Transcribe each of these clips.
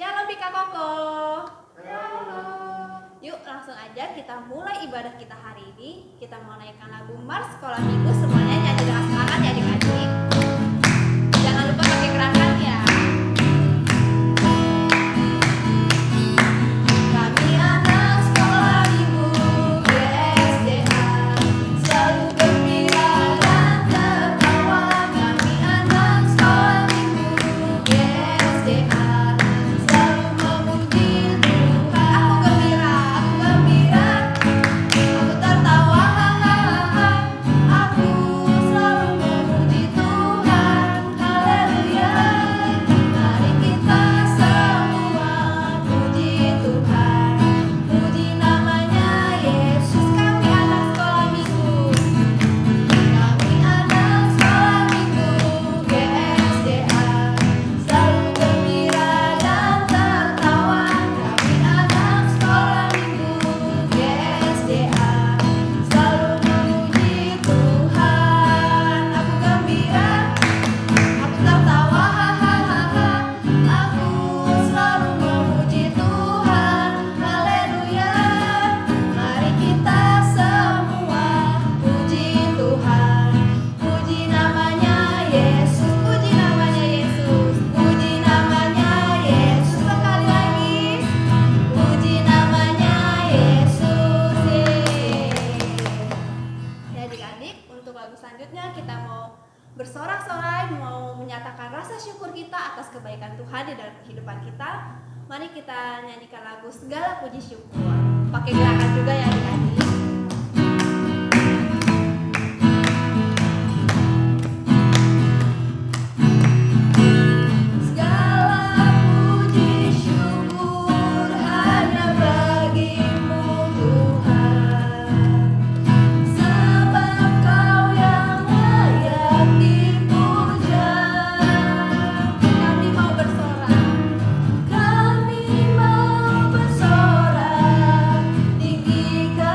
Shalom Bika Koko. Shalom. Yuk langsung aja kita mulai ibadah kita hari ini. Kita mau naikkan lagu Mars Sekolah Minggu. Semuanya nyanyi dengan semangat ya adik-adik. Jangan lupa pakai gerakan ya. Kami anak sekolah minggu GSDA, selalu gembira dan tertawa. Kami anak sekolah minggu GSDA, selalu memuji Tuhan. Aku gembira, aku tertawa, hahaha. Aku selalu memuji Tuhan, haleluya. Mari kita semua puji Tuhan, puji namanya Yesus. Kami anak sekolah minggu, kami anak sekolah minggu GSDA, selalu gembira dan tertawa. Kami anak sekolah minggu GSDA, selalu memuji Tuhan. Aku gembira, aku tertawa, hahaha. Aku selalu memuji Tuhan, haleluya. Mari kita semua puji Tuhan, puji namanya Yesus, puji namanya Yesus, puji namanya Yesus. Sekali lagi, puji namanya Yesus. Ya adik-adik, untuk lagu selanjutnya kita mau bersorak-sorai, mau menyatakan rasa syukur kita atas kebaikan Tuhan di dalam kehidupan kita. Mari kita nyanyikan lagu Segala Puji Syukur. Pakai gerakan juga ya adik-adik. Segala puji syukur hanya bagimu Tuhan, sebab Kau yang layak dipuja. Kami mau bersorak, kami mau bersorak, tinggikan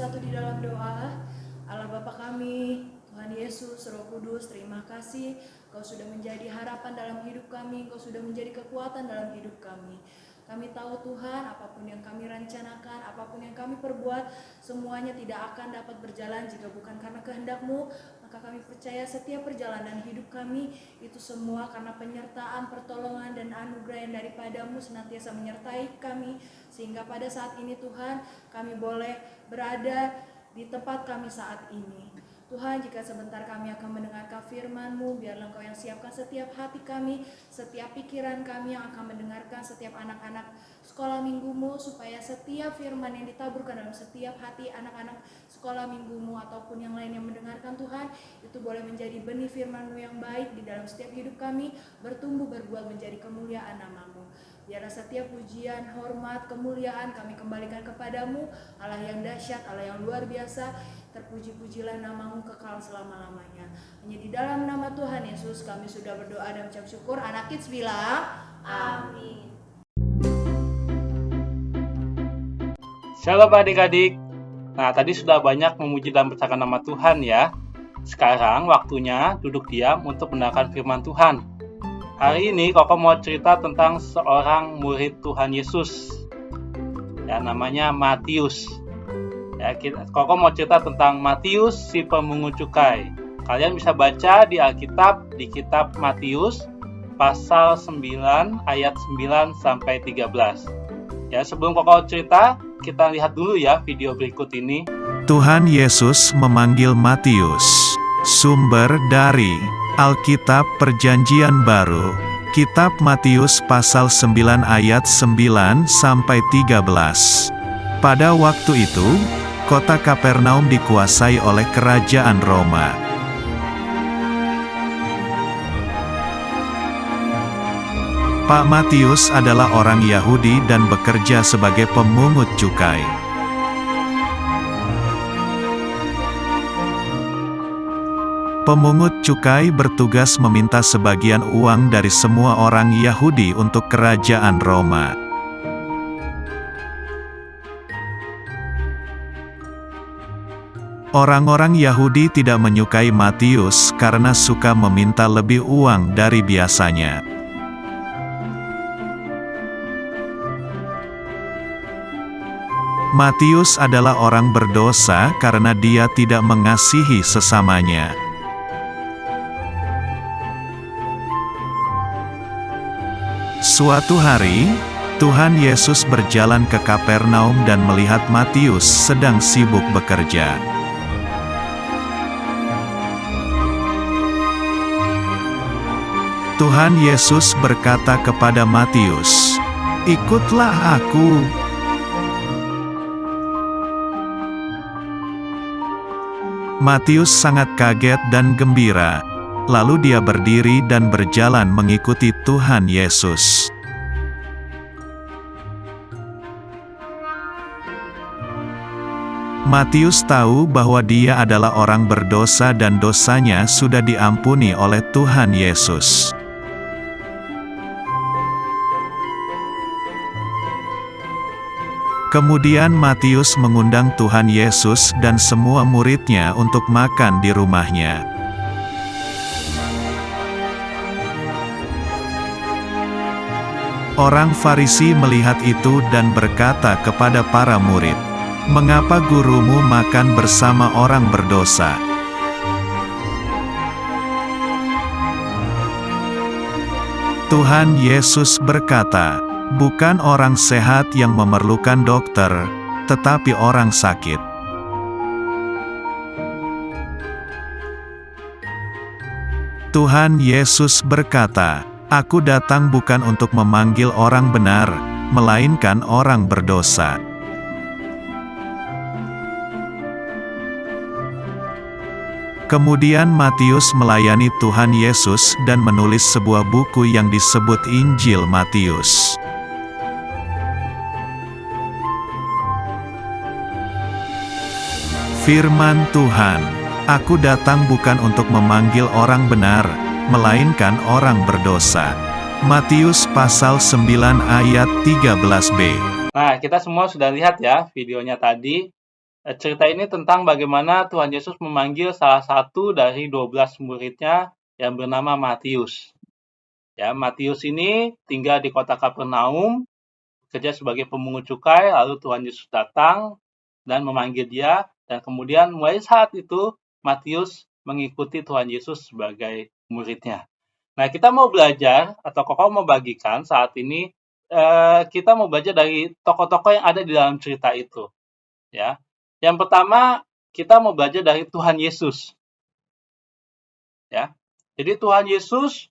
bersatu di dalam doa. Allah Bapa kami, Tuhan Yesus, Roh Kudus, terima kasih Kau sudah menjadi harapan dalam hidup kami, Kau sudah menjadi kekuatan dalam hidup kami. Kami tahu Tuhan, apapun yang kami rencanakan, apapun yang kami perbuat, semuanya tidak akan dapat berjalan jika bukan karena kehendak-Mu. Maka kami percaya setiap perjalanan hidup kami itu semua karena penyertaan, pertolongan, dan anugerah yang daripada-Mu senantiasa menyertai kami. Sehingga pada saat ini Tuhan, kami boleh berada di tempat kami saat ini. Tuhan, jika sebentar kami akan mendengarkan firman-Mu, biarlah Engkau yang siapkan setiap hati kami, setiap pikiran kami yang akan mendengarkan, setiap anak-anak sekolah minggu-Mu, supaya setiap firman yang ditaburkan dalam setiap hati anak-anak sekolah minggu-Mu ataupun yang lain yang mendengarkan Tuhan, itu boleh menjadi benih firman-Mu yang baik di dalam setiap hidup kami, bertumbuh berbuah menjadi kemuliaan nama-Mu. Biarlah setiap pujian, hormat, kemuliaan kami kembalikan kepadamu, Allah yang dahsyat, Allah yang luar biasa. Terpuji-pujilah nama-Mu kekal selama-lamanya. Hanya di dalam nama Tuhan Yesus kami sudah berdoa dan mengucap syukur. Anak Kids bilang, amin. Shalom adik-adik. Nah, tadi sudah banyak memuji dan bercakap nama Tuhan ya. Sekarang waktunya duduk diam untuk mendengarkan firman Tuhan. Hari ini Koko mau cerita tentang seorang murid Tuhan Yesus. Ya, namanya Matius. Ya, Koko mau cerita tentang Matius si pemungut cukai. Kalian bisa baca di Alkitab, di kitab Matius pasal 9 ayat 9 sampai 13. Ya, sebelum Koko cerita, kita lihat dulu ya video berikut ini. Tuhan Yesus memanggil Matius. Sumber dari Alkitab Perjanjian Baru. Kitab Matius pasal 9 ayat 9 sampai 13. Pada waktu itu, kota Kapernaum dikuasai oleh kerajaan Roma. Pak Matius adalah orang Yahudi dan bekerja sebagai pemungut cukai. Pemungut cukai bertugas meminta sebagian uang dari semua orang Yahudi untuk kerajaan Roma. Orang-orang Yahudi tidak menyukai Matius karena suka meminta lebih uang dari biasanya. Matius adalah orang berdosa karena dia tidak mengasihi sesamanya. Suatu hari, Tuhan Yesus berjalan ke Kapernaum dan melihat Matius sedang sibuk bekerja. Tuhan Yesus berkata kepada Matius, "Ikutlah aku." Matius sangat kaget dan gembira. Lalu dia berdiri dan berjalan mengikuti Tuhan Yesus. Matius tahu bahwa dia adalah orang berdosa dan dosanya sudah diampuni oleh Tuhan Yesus. Kemudian Matius mengundang Tuhan Yesus dan semua muridnya untuk makan di rumahnya. Orang Farisi melihat itu dan berkata kepada para murid, "Mengapa gurumu makan bersama orang berdosa?" Tuhan Yesus berkata, "Bukan orang sehat yang memerlukan dokter, tetapi orang sakit." Tuhan Yesus berkata, "Aku datang bukan untuk memanggil orang benar, melainkan orang berdosa." Kemudian Matius melayani Tuhan Yesus dan menulis sebuah buku yang disebut Injil Matius. Firman Tuhan, "Aku datang bukan untuk memanggil orang benar, melainkan orang berdosa." Matius pasal 9 ayat 13b. Nah, kita semua sudah lihat ya videonya tadi. Cerita ini tentang bagaimana Tuhan Yesus memanggil salah satu dari 12 muridnya yang bernama Matius. Ya, Matius ini tinggal di kota Kapernaum, kerja sebagai pemungut cukai, lalu Tuhan Yesus datang dan memanggil dia, dan kemudian mulai saat itu Matius mengikuti Tuhan Yesus sebagai muridnya. Nah, kita mau belajar atau Koko mau bagikan saat ini, kita mau belajar dari tokoh-tokoh yang ada di dalam cerita itu. Ya, yang pertama kita mau belajar dari Tuhan Yesus. Ya, jadi Tuhan Yesus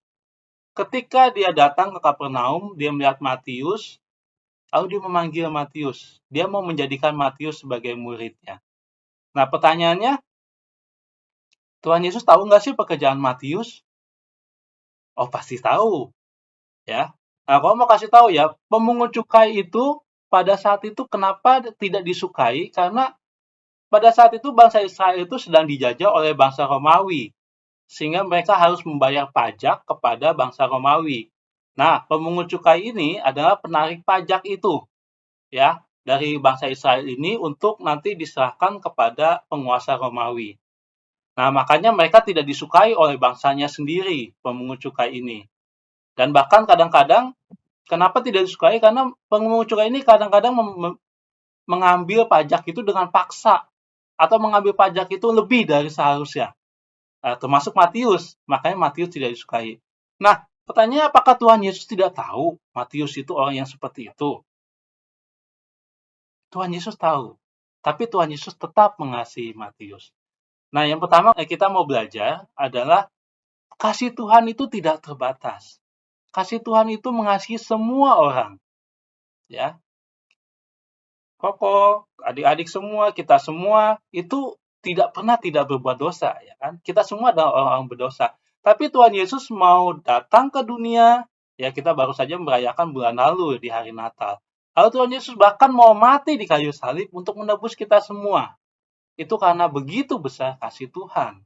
ketika dia datang ke Kapernaum, dia melihat Matius, lalu dia memanggil Matius. Dia mau menjadikan Matius sebagai muridnya. Nah, pertanyaannya, Tuhan Yesus tahu nggak sih pekerjaan Matius? Oh, pasti tahu. Ya. Nah, kalau mau kasih tahu ya, pemungut cukai itu pada saat itu kenapa tidak disukai? Karena pada saat itu bangsa Israel itu sedang dijajah oleh bangsa Romawi, sehingga mereka harus membayar pajak kepada bangsa Romawi. Nah, pemungut cukai ini adalah penarik pajak itu, ya, dari bangsa Israel ini untuk nanti diserahkan kepada penguasa Romawi. Nah, makanya mereka tidak disukai oleh bangsanya sendiri, pemungut cukai ini. Dan bahkan kadang-kadang, kenapa tidak disukai? Karena pemungut cukai ini kadang-kadang mengambil pajak itu dengan paksa, atau mengambil pajak itu lebih dari seharusnya. Termasuk Matius, makanya Matius tidak disukai. Nah, pertanyaannya apakah Tuhan Yesus tidak tahu Matius itu orang yang seperti itu? Tuhan Yesus tahu, tapi Tuhan Yesus tetap mengasihi Matius. Nah, yang pertama kita mau belajar adalah kasih Tuhan itu tidak terbatas. Kasih Tuhan itu mengasihi semua orang. Ya, Koko, adik-adik semua, kita semua itu tidak pernah tidak berbuat dosa, ya kan? Kita semua adalah orang-orang berdosa. Tapi Tuhan Yesus mau datang ke dunia, ya kita baru saja merayakan bulan lalu di hari Natal. Lalu Tuhan Yesus bahkan mau mati di kayu salib untuk menebus kita semua. Itu karena begitu besar kasih Tuhan.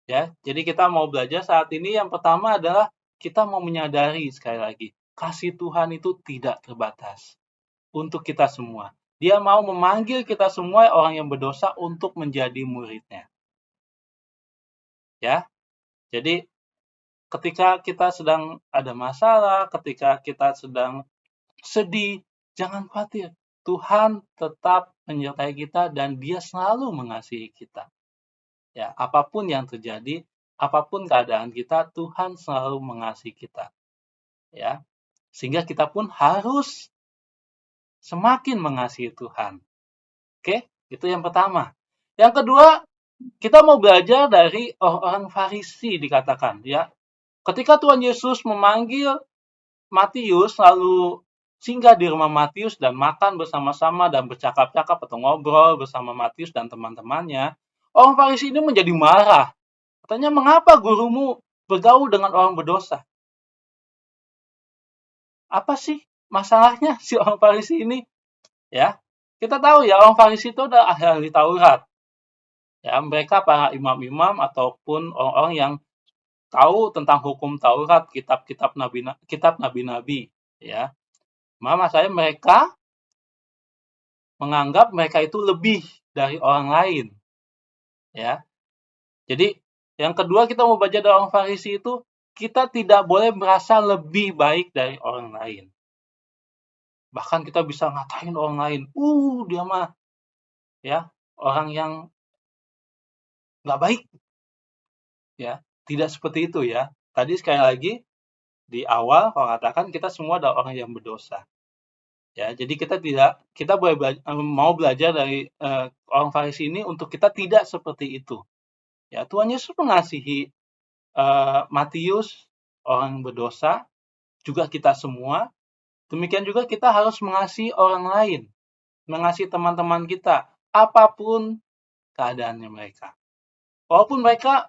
Ya, jadi kita mau belajar saat ini yang pertama adalah kita mau menyadari sekali lagi, kasih Tuhan itu tidak terbatas untuk kita semua. Dia mau memanggil kita semua orang yang berdosa untuk menjadi muridnya. Ya, jadi ketika kita sedang ada masalah, ketika kita sedang sedih, jangan khawatir. Tuhan tetap menyertai kita dan Dia selalu mengasihi kita. Ya, apapun yang terjadi, apapun keadaan kita, Tuhan selalu mengasihi kita. Ya, sehingga kita pun harus semakin mengasihi Tuhan. Oke, itu yang pertama. Yang kedua, kita mau belajar dari orang Farisi dikatakan, ya. Ketika Tuhan Yesus memanggil Matius, lalu singgah di rumah Matius dan makan bersama-sama dan bercakap-cakap atau ngobrol bersama Matius dan teman-temannya, orang Farisi ini menjadi marah. Katanya, mengapa gurumu bergaul dengan orang berdosa? Apa sih masalahnya si orang Farisi ini? Ya, kita tahu ya orang Farisi itu adalah ahli Taurat. Ya, mereka para imam-imam ataupun orang-orang yang tahu tentang hukum Taurat, kitab nabi-nabi, ya. Mama saya mereka menganggap mereka itu lebih dari orang lain, ya. Jadi yang kedua kita mau baca dari orang Farisi itu kita tidak boleh merasa lebih baik dari orang lain. Bahkan kita bisa ngatain orang lain, dia mah ya orang yang nggak baik, ya. Tidak seperti itu ya. Tadi sekali lagi di awal kalau katakan kita semua adalah orang yang berdosa. Ya, jadi kita mau belajar dari orang Farisi ini untuk kita tidak seperti itu. Ya, Tuhan Yesus mengasihi Matius, orang berdosa, juga kita semua. Demikian juga kita harus mengasihi orang lain, mengasihi teman-teman kita, apapun keadaannya mereka. Walaupun mereka,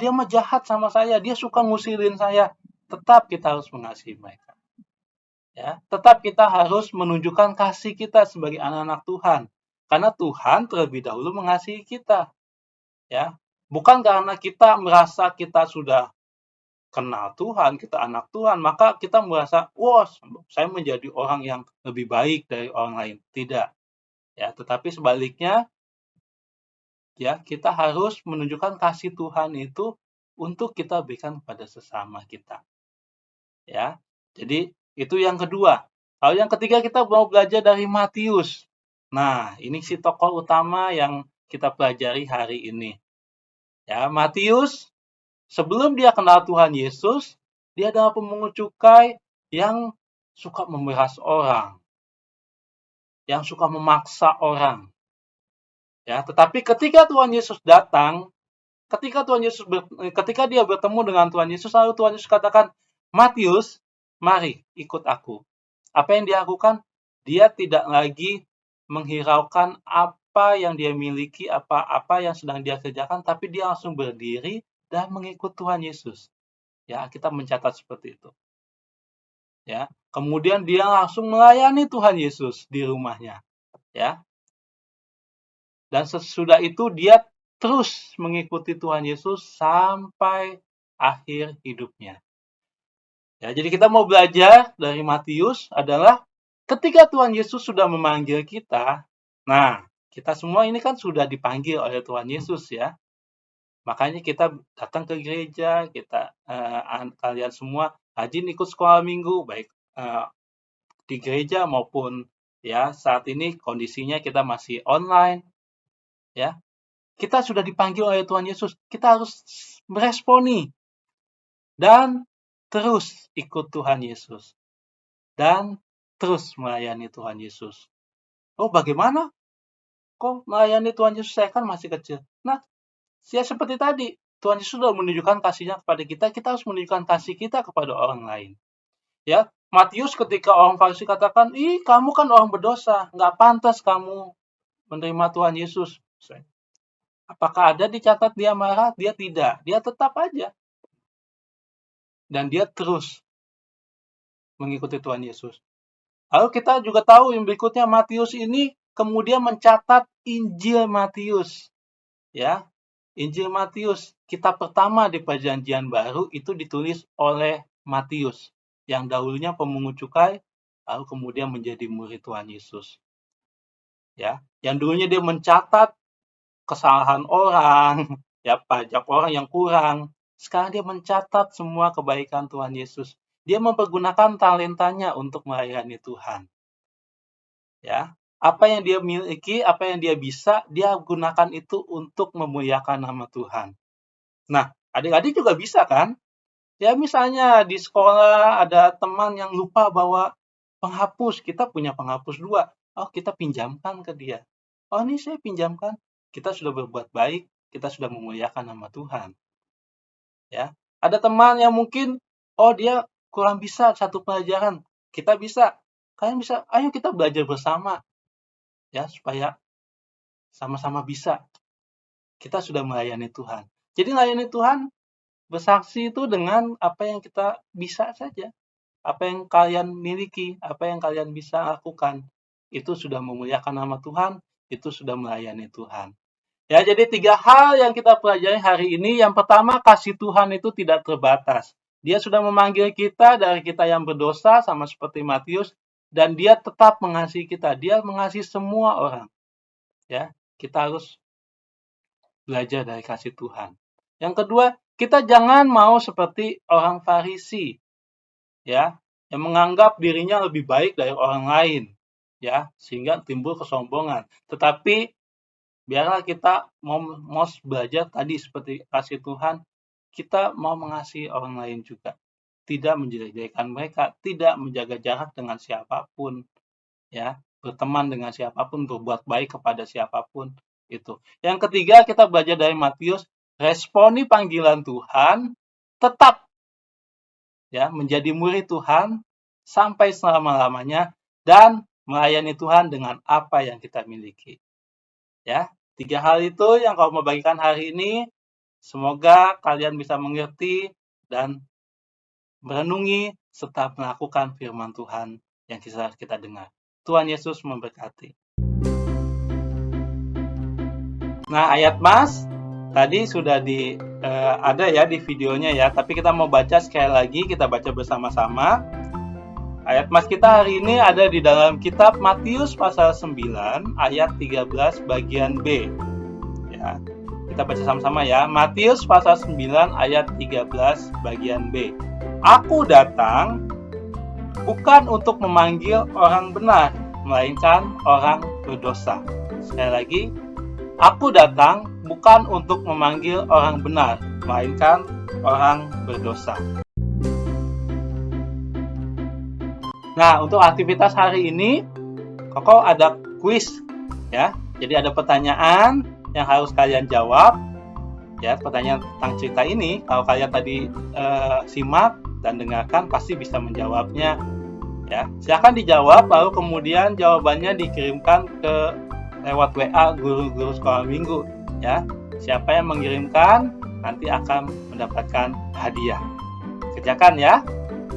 dia mah jahat sama saya, dia suka ngusilin saya, tetap kita harus mengasihi mereka. Ya, tetap kita harus menunjukkan kasih kita sebagai anak-anak Tuhan. Karena Tuhan terlebih dahulu mengasihi kita. Ya, bukan karena kita merasa kita sudah kenal Tuhan, kita anak Tuhan, maka kita merasa, saya menjadi orang yang lebih baik dari orang lain. Tidak. Ya, tetapi sebaliknya ya, kita harus menunjukkan kasih Tuhan itu untuk kita berikan kepada sesama kita. Ya. Jadi itu yang kedua. Lalu yang ketiga kita mau belajar dari Matius. Nah, ini si tokoh utama yang kita pelajari hari ini. Ya, Matius sebelum dia kenal Tuhan Yesus, dia adalah pemungut cukai yang suka memeras orang, yang suka memaksa orang. Ya, tetapi ketika Tuhan Yesus datang, ketika dia bertemu dengan Tuhan Yesus, lalu Tuhan Yesus katakan, "Matius, mari ikut aku." Apa yang dia lakukan? Dia tidak lagi menghiraukan apa yang dia miliki, apa yang sedang dia kerjakan, tapi dia langsung berdiri dan mengikut Tuhan Yesus. Ya, kita mencatat seperti itu. Ya, kemudian dia langsung melayani Tuhan Yesus di rumahnya. Ya, dan sesudah itu dia terus mengikuti Tuhan Yesus sampai akhir hidupnya. Ya, jadi kita mau belajar dari Matius adalah ketika Tuhan Yesus sudah memanggil kita, nah, kita semua ini kan sudah dipanggil oleh Tuhan Yesus ya. Makanya kita datang ke gereja, kalian semua rajin ikut sekolah minggu, baik di gereja maupun ya saat ini kondisinya kita masih online. Ya, kita sudah dipanggil oleh Tuhan Yesus, kita harus meresponi dan terus ikut Tuhan Yesus dan terus melayani Tuhan Yesus. Oh, bagaimana? Kok melayani Tuhan Yesus? Saya kan masih kecil. Nah, ya seperti tadi, Tuhan Yesus sudah menunjukkan kasih-Nya kepada kita harus menunjukkan kasih kita kepada orang lain. Ya, Matius ketika orang Farisi katakan, "Ih, kamu kan orang berdosa, nggak pantas kamu menerima Tuhan Yesus." Apakah ada dicatat dia marah? Dia tidak. Dia tetap aja. Dan dia terus mengikuti Tuhan Yesus. Lalu kita juga tahu yang berikutnya, Matius ini kemudian mencatat Injil Matius. Ya, Injil Matius, kitab pertama di Perjanjian Baru itu ditulis oleh Matius, yang dahulunya pemungut cukai, lalu kemudian menjadi murid Tuhan Yesus. Ya, yang dulunya dia mencatat kesalahan orang, ya pajak orang yang kurang. Sekarang dia mencatat semua kebaikan Tuhan Yesus. Dia mempergunakan talentanya untuk melayani Tuhan. Ya, apa yang dia miliki, apa yang dia bisa, dia gunakan itu untuk memuliakan nama Tuhan. Nah, adik-adik juga bisa kan? Ya, misalnya di sekolah ada teman yang lupa bawa penghapus, kita punya penghapus 2. Oh, kita pinjamkan ke dia. Oh, ini saya pinjamkan. Kita sudah berbuat baik, kita sudah memuliakan nama Tuhan. Ya, ada teman yang mungkin, oh dia kurang bisa satu pelajaran, kita bisa, kalian bisa, ayo kita belajar bersama, ya supaya sama-sama bisa. Kita sudah melayani Tuhan. Jadi melayani Tuhan bersaksi itu dengan apa yang kita bisa saja, apa yang kalian miliki, apa yang kalian bisa lakukan, itu sudah memuliakan nama Tuhan, itu sudah melayani Tuhan. Ya, jadi 3 hal yang kita pelajari hari ini. Yang pertama, kasih Tuhan itu tidak terbatas. Dia sudah memanggil kita dari kita yang berdosa, sama seperti Matius, dan dia tetap mengasihi kita. Dia mengasihi semua orang. Ya, kita harus belajar dari kasih Tuhan. Yang kedua, kita jangan mau seperti orang Farisi, ya, yang menganggap dirinya lebih baik dari orang lain, ya, sehingga timbul kesombongan. Tetapi biarlah kita mau belajar tadi seperti kasih Tuhan, kita mau mengasihi orang lain juga. Tidak menjelek-jelekan mereka, tidak menjaga jarak dengan siapapun, ya, berteman dengan siapapun, berbuat baik kepada siapapun, itu. Yang ketiga, kita belajar dari Matius, responi panggilan Tuhan, tetap ya menjadi murid Tuhan sampai selama-lamanya dan melayani Tuhan dengan apa yang kita miliki. Ya, 3 hal itu yang kau mau bagikan hari ini. Semoga kalian bisa mengerti dan merenungi serta melakukan firman Tuhan yang kita dengar. Tuhan Yesus memberkati. Nah, ayat Mas tadi sudah ada ya di videonya ya, tapi kita mau baca sekali lagi, kita baca bersama-sama. Ayat mas kita hari ini ada di dalam kitab Matius pasal 9 ayat 13 bagian B. Ya, kita baca sama-sama ya. Matius pasal 9 ayat 13 bagian B. Aku datang bukan untuk memanggil orang benar, melainkan orang berdosa. Sekali lagi, aku datang bukan untuk memanggil orang benar, melainkan orang berdosa. Nah, untuk aktivitas hari ini, Koko ada kuis, ya. Jadi ada pertanyaan yang harus kalian jawab, ya. Pertanyaan tentang cerita ini, kalau kalian tadi simak dan dengarkan, pasti bisa menjawabnya, ya. Silakan dijawab, lalu kemudian jawabannya dikirimkan ke lewat WA guru-guru sekolah minggu, ya. Siapa yang mengirimkan nanti akan mendapatkan hadiah. Kerjakan ya.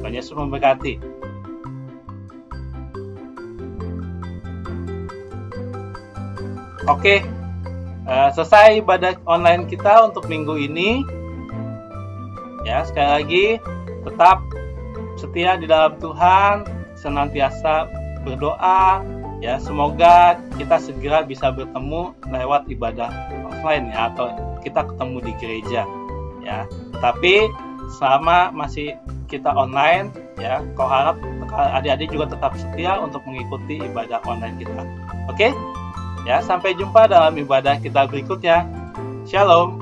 Tuhan Yesus memberkati. Oke, selesai ibadah online kita untuk minggu ini. Ya, sekali lagi tetap setia di dalam Tuhan, senantiasa berdoa. Ya, semoga kita segera bisa bertemu lewat ibadah offline ya, atau kita ketemu di gereja. Ya, tapi selama masih kita online, ya, kau harap adik-adik juga tetap setia untuk mengikuti ibadah online kita. Oke? Ya, sampai jumpa dalam ibadah kita berikutnya. Shalom.